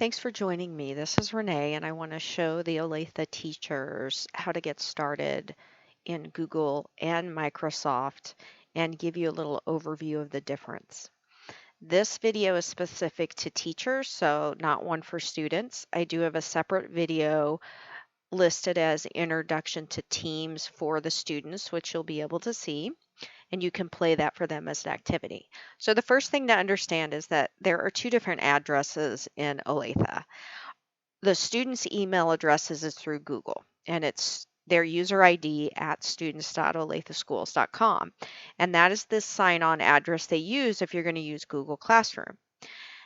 Thanks for joining me. This is Renee, and I want to show the Olathe teachers how to get started in Google and Microsoft and give you a little overview of the difference. This video is specific to teachers, so not one for students. I do have a separate video listed as Introduction to Teams for the students, which you'll be able to see, and you can play that for them as an activity. So the first thing to understand is that there are two different addresses in Olathe. The student's email addresses is through Google, and it's their user ID at students.olatheschools.com. And that is the sign-on address they use if you're going to use Google Classroom.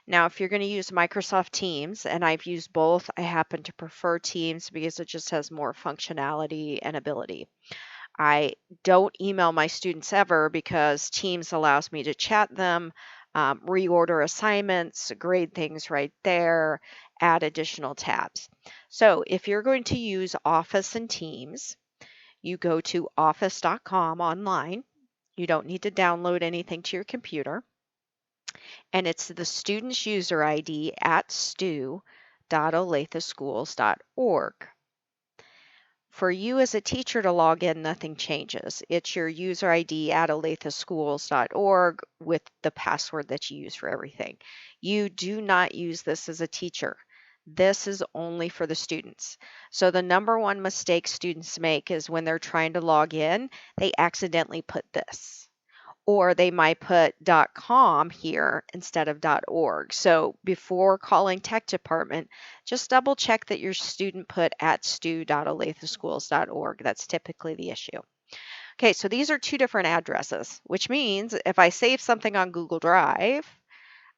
Now, if you're going to use Microsoft Teams, and I've used both, I happen to prefer Teams because it just has more functionality and ability. I don't email my students ever because Teams allows me to chat them, reorder assignments, grade things right there, add additional tabs. So if you're going to use Office and Teams, you go to office.com online. You don't need to download anything to your computer. And it's the student's user ID at stu.olatheschools.org. For you as a teacher to log in, nothing changes. It's your user ID at olatheschools.org with the password that you use for everything. You do not use this as a teacher. This is only for the students. So the number one mistake students make is when they're trying to log in, they accidentally put this. Or they might put .com here instead of .org. So before calling tech department, just double check that your student put at stu.olatheschools.org. That's typically the issue. Okay, so these are two different addresses, which means if I save something on Google Drive,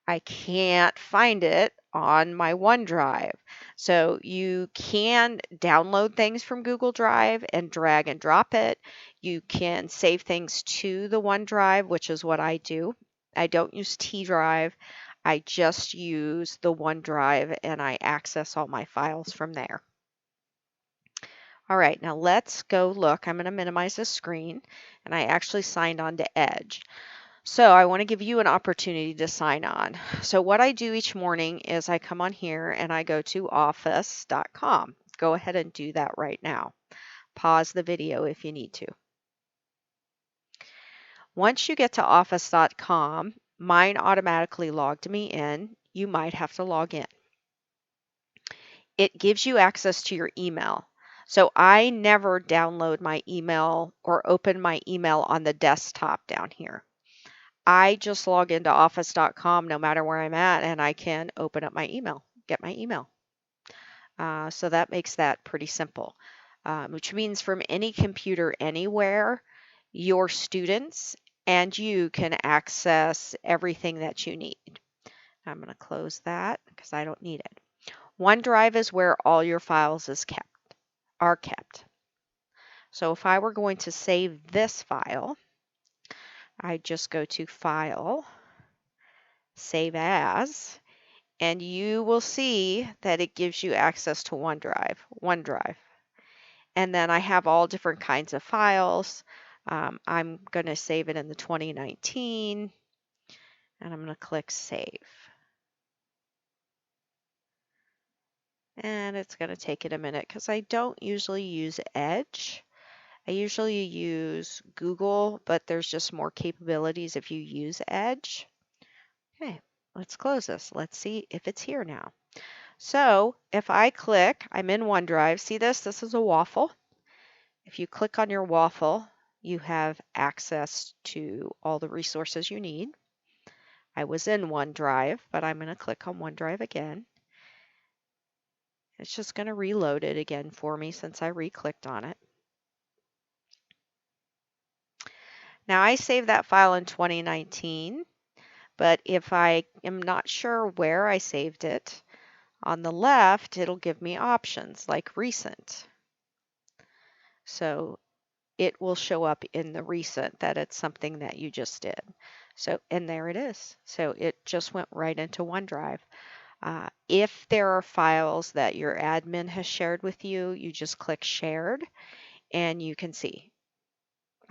I can't find it on my OneDrive. So you can download things from Google Drive and drag and drop it. You can save things to the OneDrive, which is what I do. I don't use T Drive. I just use the OneDrive and I access all my files from there. All right, now let's go look. I'm going to minimize the screen, and I actually signed on to Edge. So I want to give you an opportunity to sign on. So what I do each morning is I come on here and I go to office.com. Go ahead and do that right now. Pause the video if you need to. Once you get to office.com, mine automatically logged me in. You might have to log in. It gives you access to your email. So I never download my email or open my email on the desktop down here. I just log into office.com no matter where I'm at, and I can open up my email, get my email. So that makes that pretty simple, which means from any computer anywhere, your students and you can access everything that you need. I'm going to close that because I don't need it. OneDrive is where all your files are kept. So if I were going to save this file, I just go to File, Save As, and you will see that it gives you access to OneDrive. And then I have all different kinds of files. I'm going to save it in the 2019, and I'm going to click Save. And it's going to take it a minute because I don't usually use Edge. I usually use Google, but there's just more capabilities if you use Edge. Okay, let's close this. Let's see if it's here now. So if I click, I'm in OneDrive. See this? This is a waffle. If you click on your waffle, you have access to all the resources you need. I was in OneDrive, but I'm going to click on OneDrive again. It's just going to reload it again for me since I re-clicked on it. Now I saved that file in 2019, but if I am not sure where I saved it, on the left it'll give me options like recent. So it will show up in the recent that it's something that you just did. So, and there it is. So it just went right into OneDrive. If there are files that your admin has shared with you, you just click shared and you can see.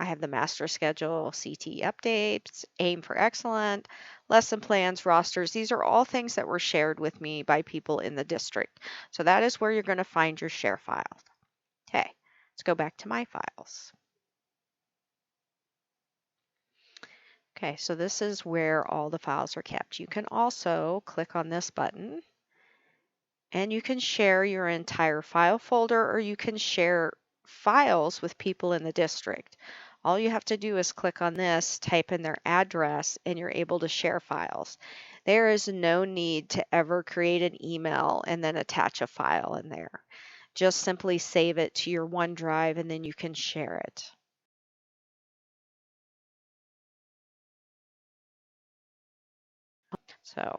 I have the master schedule, CT updates, aim for excellent, lesson plans, rosters. These are all things that were shared with me by people in the district. So that is where you're going to find your share files. Okay, let's go back to my files. Okay, so this is where all the files are kept. You can also click on this button and you can share your entire file folder, or you can share files with people in the district. All you have to do is click on this, type in their address, and you're able to share files. There is no need to ever create an email and then attach a file in there. Just simply save it to your OneDrive and then you can share it. So,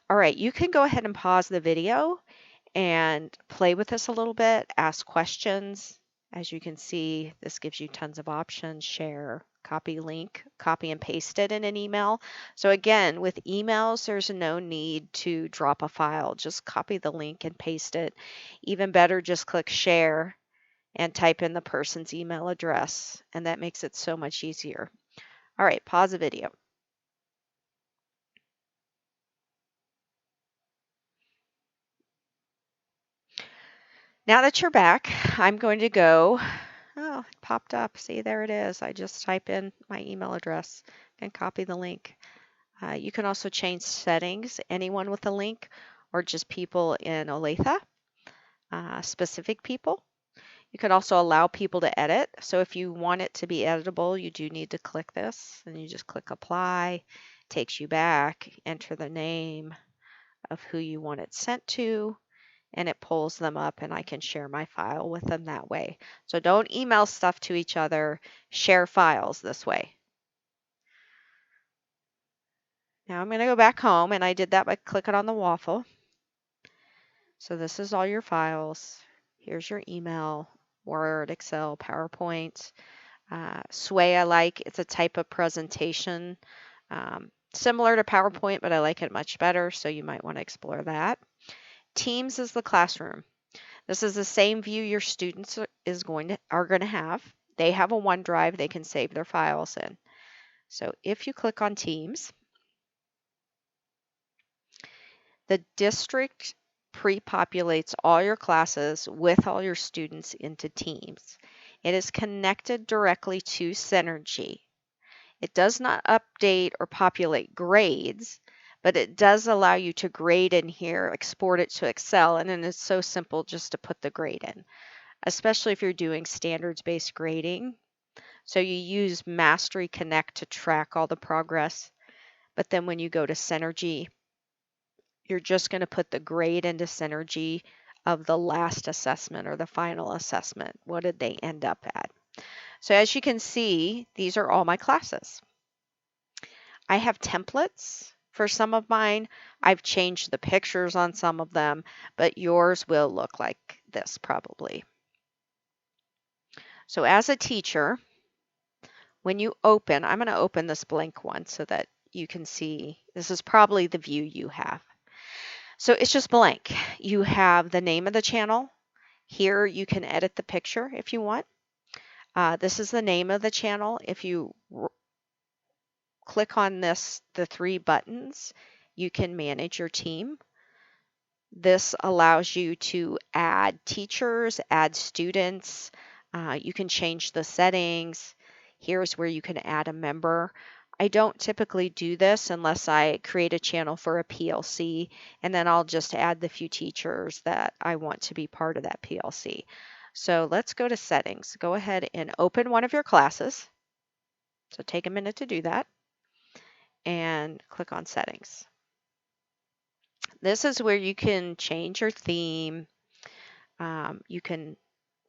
all right, you can go ahead and pause the video and play with this a little bit, ask questions. As you can see, this gives you tons of options: share, copy link, copy and paste it in an email. So again, with emails, there's no need to drop a file. Just copy the link and paste it. Even better, just click share and type in the person's email address, and that makes it so much easier. All right, pause the video. Now that you're back, I'm going to go, oh, it popped up. See, there it is. I just type in my email address and copy the link. You can also change settings, anyone with a link, or just people in Olathe, specific people. You can also allow people to edit. So if you want it to be editable, you do need to click this, and you just click apply. Takes you back, enter the name of who you want it sent to, and it pulls them up and I can share my file with them that way. So don't email stuff to each other, share files this way. Now I'm going to go back home, and I did that by clicking on the waffle. So this is all your files. Here's your email, Word, Excel, PowerPoint. Sway I like. It's a type of presentation similar to PowerPoint, but I like it much better, so you might want to explore that. Teams is the classroom. This is the same view your students are going to have. They have a OneDrive they can save their files in. So if you click on Teams, the district pre-populates all your classes with all your students into Teams. It is connected directly to Synergy. It does not update or populate grades, but it does allow you to grade in here, export it to Excel, and then it's so simple just to put the grade in, especially if you're doing standards-based grading. So you use Mastery Connect to track all the progress, but then when you go to Synergy, you're just going to put the grade into Synergy of the last assessment or the final assessment. What did they end up at? So as you can see, these are all my classes. I have templates for some of mine. I've changed the pictures on some of them, but yours will look like this probably. So as a teacher, when you open, I'm going to open this blank one so that you can see, this is probably the view you have. So it's just blank. You have the name of the channel. Here you can edit the picture if you want. This is the name of the channel. If you click on this, the three buttons, you can manage your team. This allows you to add teachers, add students. You can change the settings. Here's where you can add a member. I don't typically do this unless I create a channel for a PLC, and then I'll just add the few teachers that I want to be part of that PLC. So let's go to settings. Go ahead and open one of your classes. So take a minute to do that and click on settings. This is where you can change your theme. You can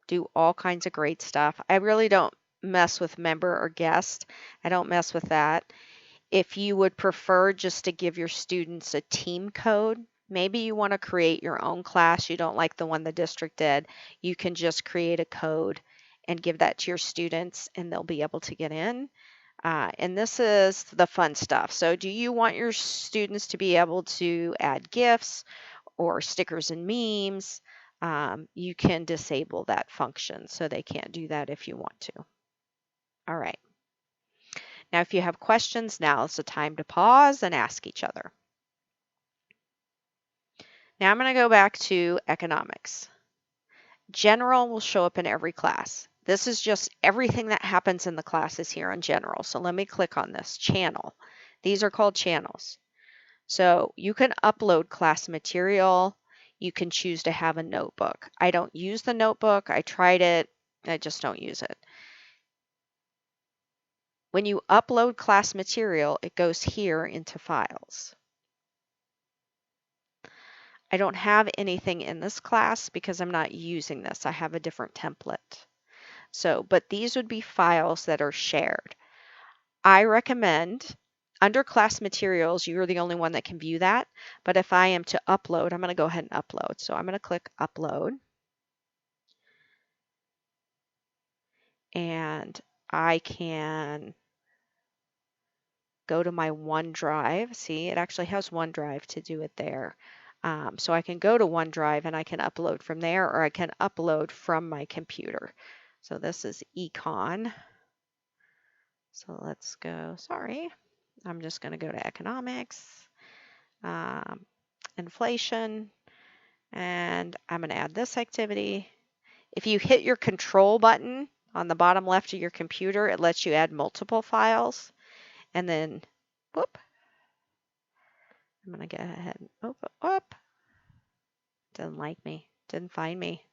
do all kinds of great stuff. I really don't mess with member or guest. I don't mess with that. If you would prefer just to give your students a team code, maybe you want to create your own class, you don't like the one the district did, you can just create a code and give that to your students and they'll be able to get in. And this is the fun stuff. So do you want your students to be able to add GIFs or stickers and memes? you can disable that function so they can't do that if you want to. All right. Now, if you have questions, now is the time to pause and ask each other. Now I'm going to go back to economics. General will show up in every class. This is just everything that happens in the classes here on general. So let me click on this channel. These are called channels. So you can upload class material. You can choose to have a notebook. I don't use the notebook. I tried it. I just don't use it. When you upload class material, it goes here into files. I don't have anything in this class because I'm not using this. I have a different template. So, but these would be files that are shared. I recommend under class materials, you're the only one that can view that. But if I am to upload, I'm going to go ahead and upload. So I'm going to click upload. And I can go to my OneDrive. See, it actually has OneDrive to do it there. So I can go to OneDrive and I can upload from there, or I can upload from my computer. So this is econ. So let's go, sorry, I'm just going to go to economics, inflation, and I'm going to add this activity. If you hit your control button on the bottom left of your computer, it lets you add multiple files. And then, whoop, I'm going to go ahead and open up. Didn't like me, didn't find me.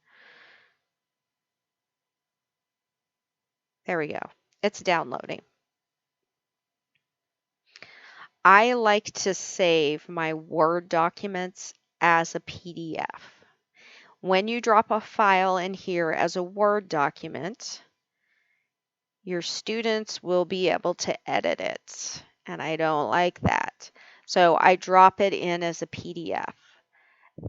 There we go. It's downloading. I like to save my Word documents as a PDF. When you drop a file in here as a Word document, your students will be able to edit it. And I don't like that. So I drop it in as a PDF.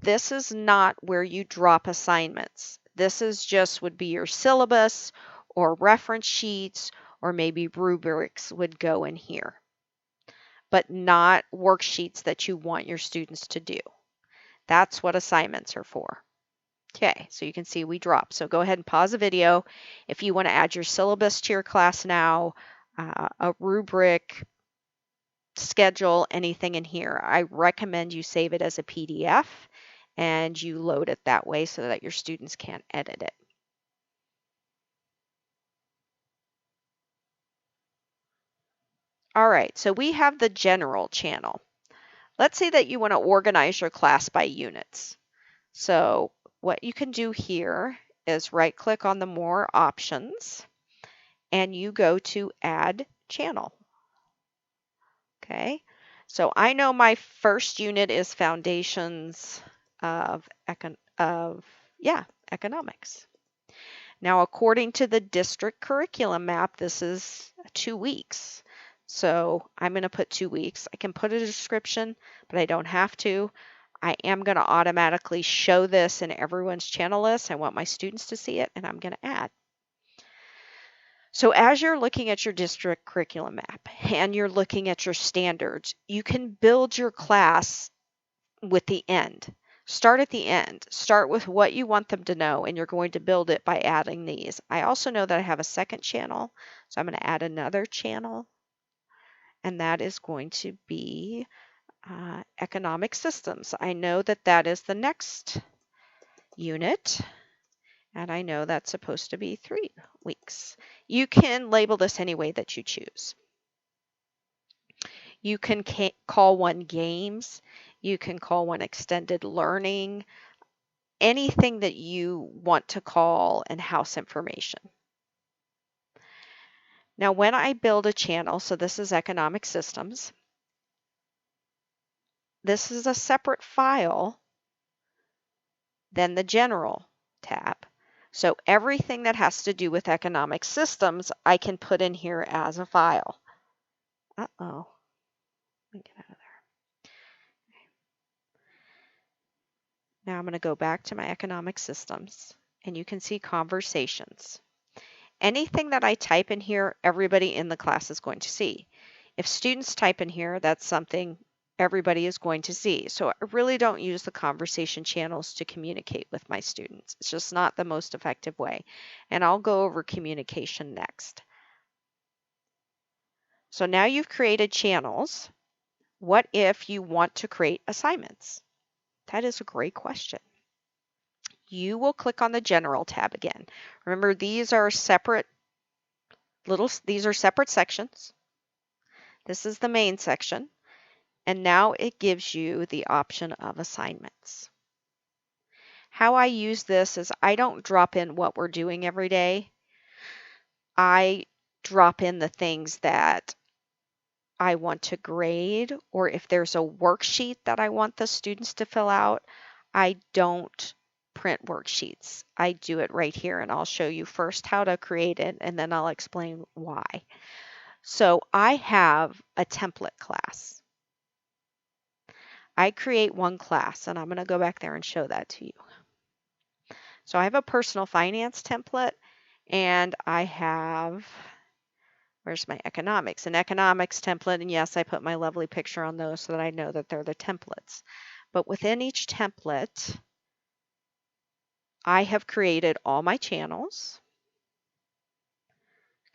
This is not where you drop assignments. This is just would be your syllabus or reference sheets, or maybe rubrics would go in here, but not worksheets that you want your students to do. That's what assignments are for. Okay, so you can see we drop. So go ahead and pause the video. If you want to add your syllabus to your class now, a rubric, schedule, anything in here, I recommend you save it as a PDF and you load it that way so that your students can't edit it. All right, so we have the general channel. Let's say that you want to organize your class by units. So what you can do here is right click on the more options and you go to add channel. Okay, so I know my first unit is foundations of economics. Now, according to the district curriculum map, this is 2 weeks. So I'm going to put 2 weeks. I can put a description, but I don't have to. I am going to automatically show this in everyone's channel list. I want my students to see it, and I'm going to add. So as you're looking at your district curriculum map and you're looking at your standards, you can build your class with the end. Start at the end. Start with what you want them to know, and you're going to build it by adding these. I also know that I have a second channel, so I'm going to add another channel, and that is going to be economic systems. I know that that is the next unit, and I know that's supposed to be 3 weeks. You can label this any way that you choose. You can call one games. You can call one extended learning. Anything that you want to call and house information. Now, when I build a channel, so this is economic systems, this is a separate file than the general tab. So everything that has to do with economic systems, I can put in here as a file. Uh-oh. Let me get out of there. Now I'm going to go back to my economic systems, and you can see conversations. Anything that I type in here, everybody in the class is going to see. If students type in here, that's something everybody is going to see. So I really don't use the conversation channels to communicate with my students. It's just not the most effective way. And I'll go over communication next. So now you've created channels. What if you want to create assignments? That is a great question. You will click on the General tab again. Remember, these are separate sections. This is the main section. And now it gives you the option of assignments. How I use this is I don't drop in what we're doing every day. I drop in the things that I want to grade, or if there's a worksheet that I want the students to fill out, I don't print worksheets. I do it right here, and I'll show you first how to create it, and then I'll explain why. So I have a template class. I create one class, and I'm going to go back there and show that to you. So I have a personal finance template, and I have, where's my economics? An economics template, and yes, I put my lovely picture on those so that I know that they're the templates. But within each template, I have created all my channels.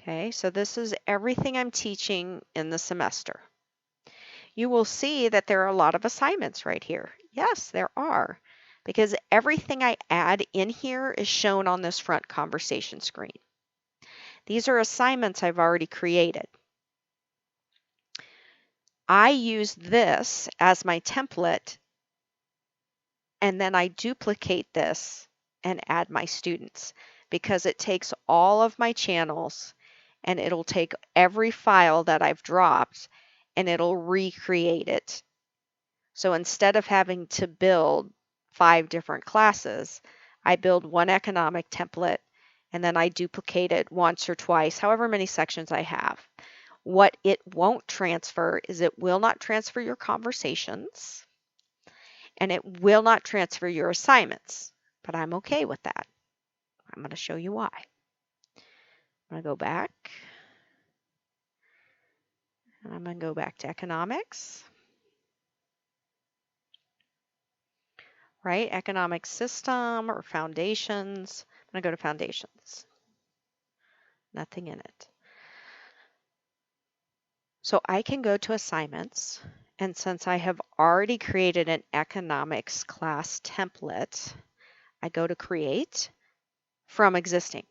Okay, so this is everything I'm teaching in the semester. You will see that there are a lot of assignments right here. Yes, there are, because everything I add in here is shown on this front conversation screen. These are assignments I've already created. I use this as my template, and then I duplicate this and add my students, because it takes all of my channels and it'll take every file that I've dropped and it'll recreate it. So instead of having to build 5 different classes, I build one economic template and then I duplicate it once or twice, however many sections I have. What it won't transfer is it will not transfer your conversations and it will not transfer your assignments, but I'm okay with that. I'm going to show you why. I'm going to go back, and I'm going to go back to economics, right? Economic system or foundations. I'm going to go to foundations. Nothing in it. So I can go to assignments, and since I have already created an economics class template, I go to create from existing.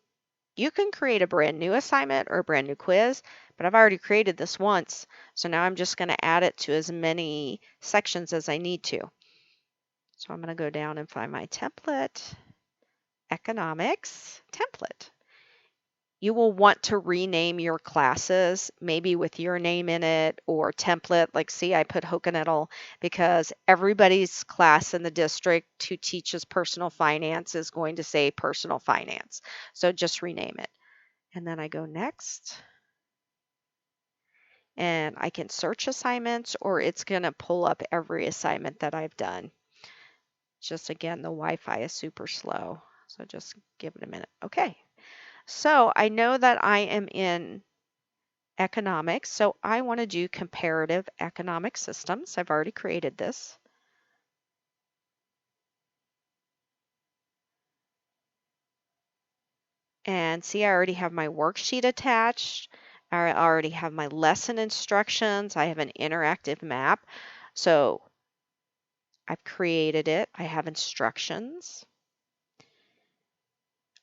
You can create a brand new assignment or a brand new quiz, but I've already created this once, so now I'm just going to add it to as many sections as I need to. So I'm going to go down and find my template, economics template. You will want to rename your classes, maybe with your name in it or template. Like, see, I put Hokanettle because everybody's class in the district who teaches personal finance is going to say personal finance. So just rename it. And then I go next. And I can search assignments, or it's going to pull up every assignment that I've done. Just again, the Wi-Fi is super slow. So just give it a minute. Okay. So I know that I am in economics, so I want to do comparative economic systems. I've already created this. And see, I already have my worksheet attached. I already have my lesson instructions. I have an interactive map. So I've created it. I have instructions.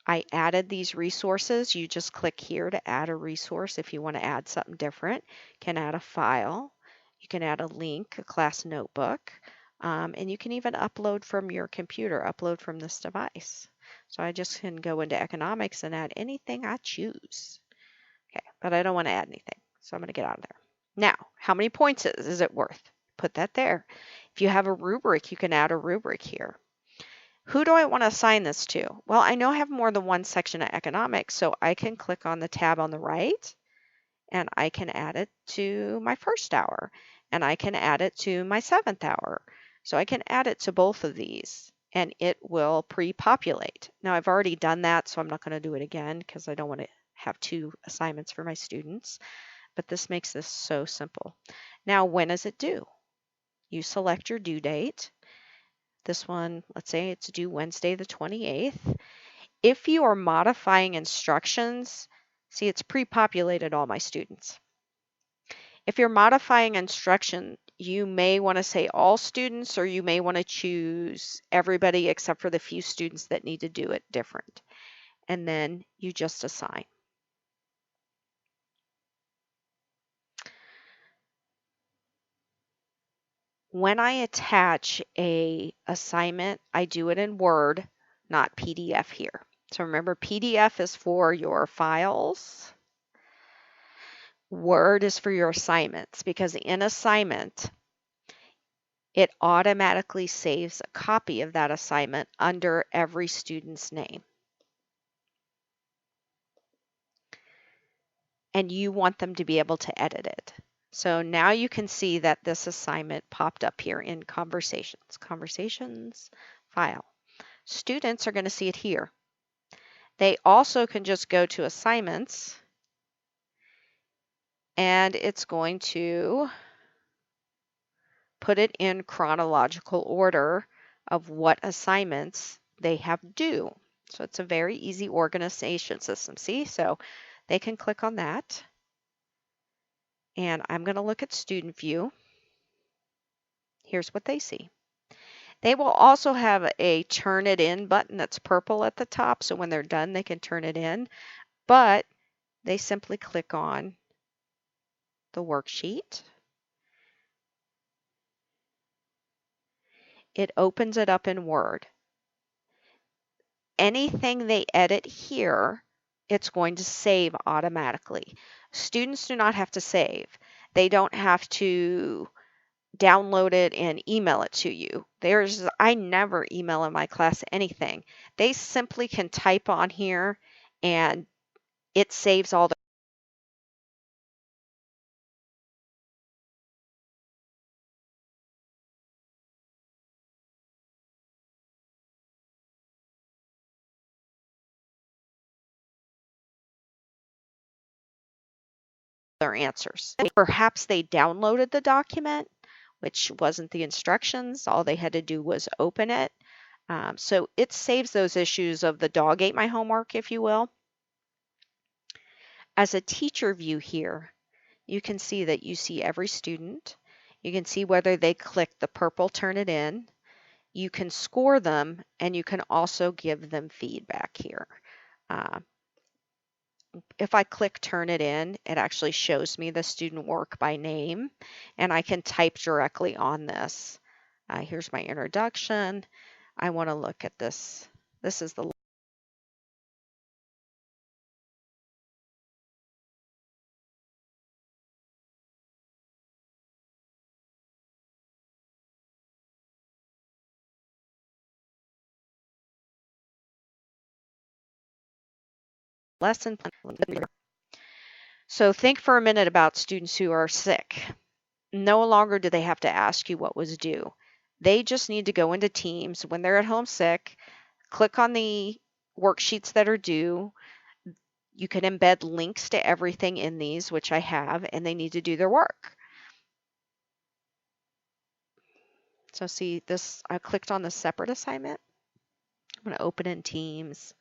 I added these resources. You just click here to add a resource if you want to add something different. You can add a file. You can add a link, a class notebook, and you can even upload from your computer, upload from this device. So I just can go into economics and add anything I choose. Okay, but I don't want to add anything, so I'm going to get out of there. Now, how many points is it worth? Put that there. If you have a rubric, you can add a rubric here. Who do I want to assign this to? Well, I know I have more than one section of economics, so I can click on the tab on the right, and I can add it to my first hour, and I can add it to my 7th hour. So I can add it to both of these, and it will pre-populate. Now, I've already done that, so I'm not going to do it again because I don't want to have 2 assignments for my students, but this makes this so simple. Now, when is it due? You select your due date. This one, let's say it's due Wednesday the 28th. If you are modifying instructions, see, it's pre-populated all my students. If you're modifying instruction, you may want to say all students, or you may want to choose everybody except for the few students that need to do it different. And then you just assign. When I attach a assignment, I do it in Word, not PDF here. So remember, PDF is for your files. Word is for your assignments, because in assignment, it automatically saves a copy of that assignment under every student's name. And you want them to be able to edit it. So now you can see that this assignment popped up here in Conversations. Conversations, File. Students are going to see it here. They also can just go to Assignments, and it's going to put it in chronological order of what assignments they have due. So it's a very easy organization system. See, so they can click on that. And I'm going to look at Student View. Here's what they see. They will also have a Turn It In button that's purple at the top. So when they're done, they can turn it in. But they simply click on the worksheet. It opens it up in Word. Anything they edit here, it's going to save automatically. Students do not have to save. They don't have to download it and email it to you. I never email in my class anything. They simply can type on here and it saves all their answers. Perhaps they downloaded the document, which wasn't the instructions. All they had to do was open it. So it saves those issues of the dog ate my homework, if you will. As a teacher view here, you can see that you see every student. You can see whether they click the purple Turn It In. You can score them, and you can also give them feedback here. If I click Turn It In, it actually shows me the student work by name, and I can type directly on this. Here's my introduction. I want to look at this. This is the lesson plan. So think for a minute about students who are sick. No longer do they have to ask you what was due. They just need to go into Teams when they're at home sick, click on the worksheets that are due. You can embed links to everything in these, which I have, and they need to do their work. So see this, I clicked on the separate assignment. I'm going to open in Teams.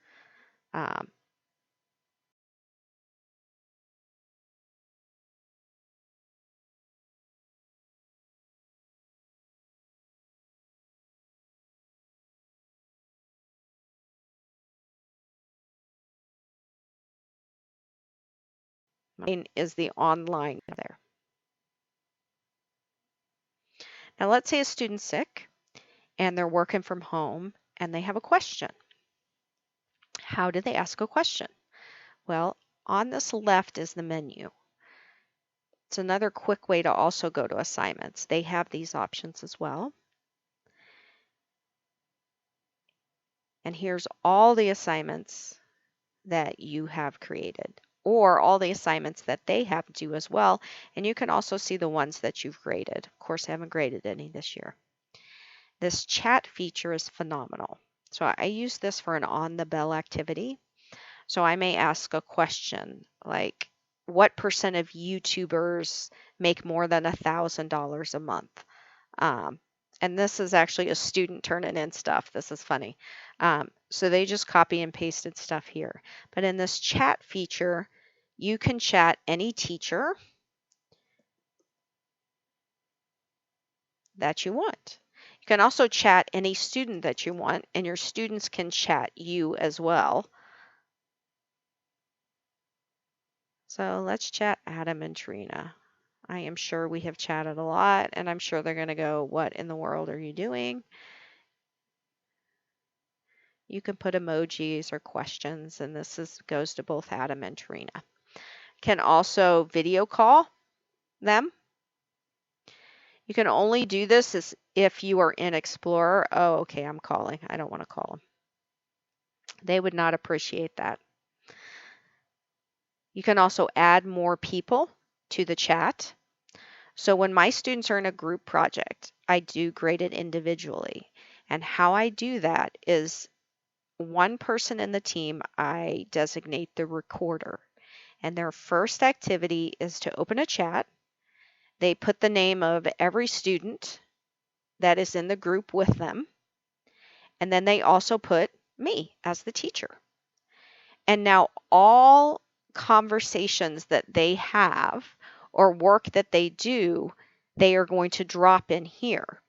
Mine is the online there. Now let's say a student's sick and they're working from home and they have a question. How do they ask a question? Well, on this left is the menu. It's another quick way to also go to assignments. They have these options as well. And here's all the assignments that you have created, or all the assignments that they have to do as well. And you can also see the ones that you've graded. Of course, I haven't graded any this year. This chat feature is phenomenal. So I use this for an on the bell activity. So I may ask a question like, what % of YouTubers make more than $1,000 a month? Um, and this is actually a student turning in stuff. This is funny. So they just copy and pasted stuff here. But in this chat feature, you can chat any teacher that you want. You can also chat any student that you want, and your students can chat you as well. So let's chat Adam and Trina. I am sure we have chatted a lot, and I'm sure they're going to go, "What in the world are you doing?" You can put emojis or questions, and goes to both Adam and Trina. Can also video call them. You can only do this if you are in Explorer. Oh, okay, I'm calling. I don't want to call them. They would not appreciate that. You can also add more people to the chat. So when my students are in a group project, I do grade it individually. And how I do that is one person in the team, I designate the recorder. And their first activity is to open a chat. They put the name of every student that is in the group with them. And then they also put me as the teacher. And now all conversations that they have or work that they do, they are going to drop in here.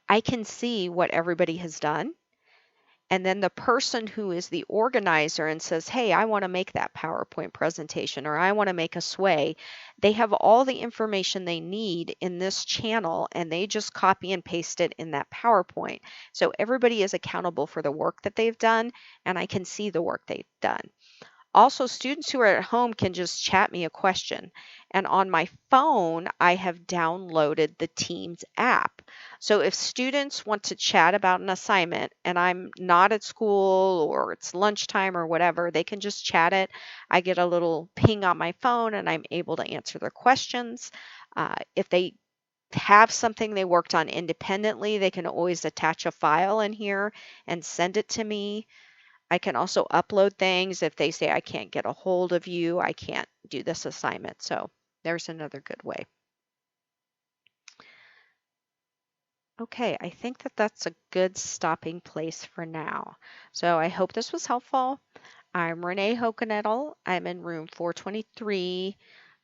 I can see what everybody has done. And then the person who is the organizer and says, "Hey, I want to make that PowerPoint presentation," or "I want to make a sway," they have all the information they need in this channel, and they just copy and paste it in that PowerPoint. So everybody is accountable for the work that they've done, and I can see the work they've done. Also, students who are at home can just chat me a question. And on my phone, I have downloaded the Teams app. So if students want to chat about an assignment and I'm not at school or it's lunchtime or whatever, they can just chat it. I get a little ping on my phone and I'm able to answer their questions. If they have something they worked on independently, they can always attach a file in here and send it to me. I can also upload things if they say, "I can't get a hold of you, I can't do this assignment." So there's another good way. Okay, I think that that's a good stopping place for now. So I hope this was helpful. I'm Renee Hokenettle. I'm in room 423.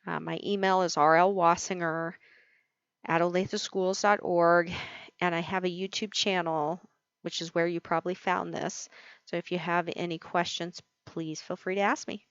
My email is rlwassinger@olatheschools.org, and I have a YouTube channel, which is where you probably found this. So if you have any questions, please feel free to ask me.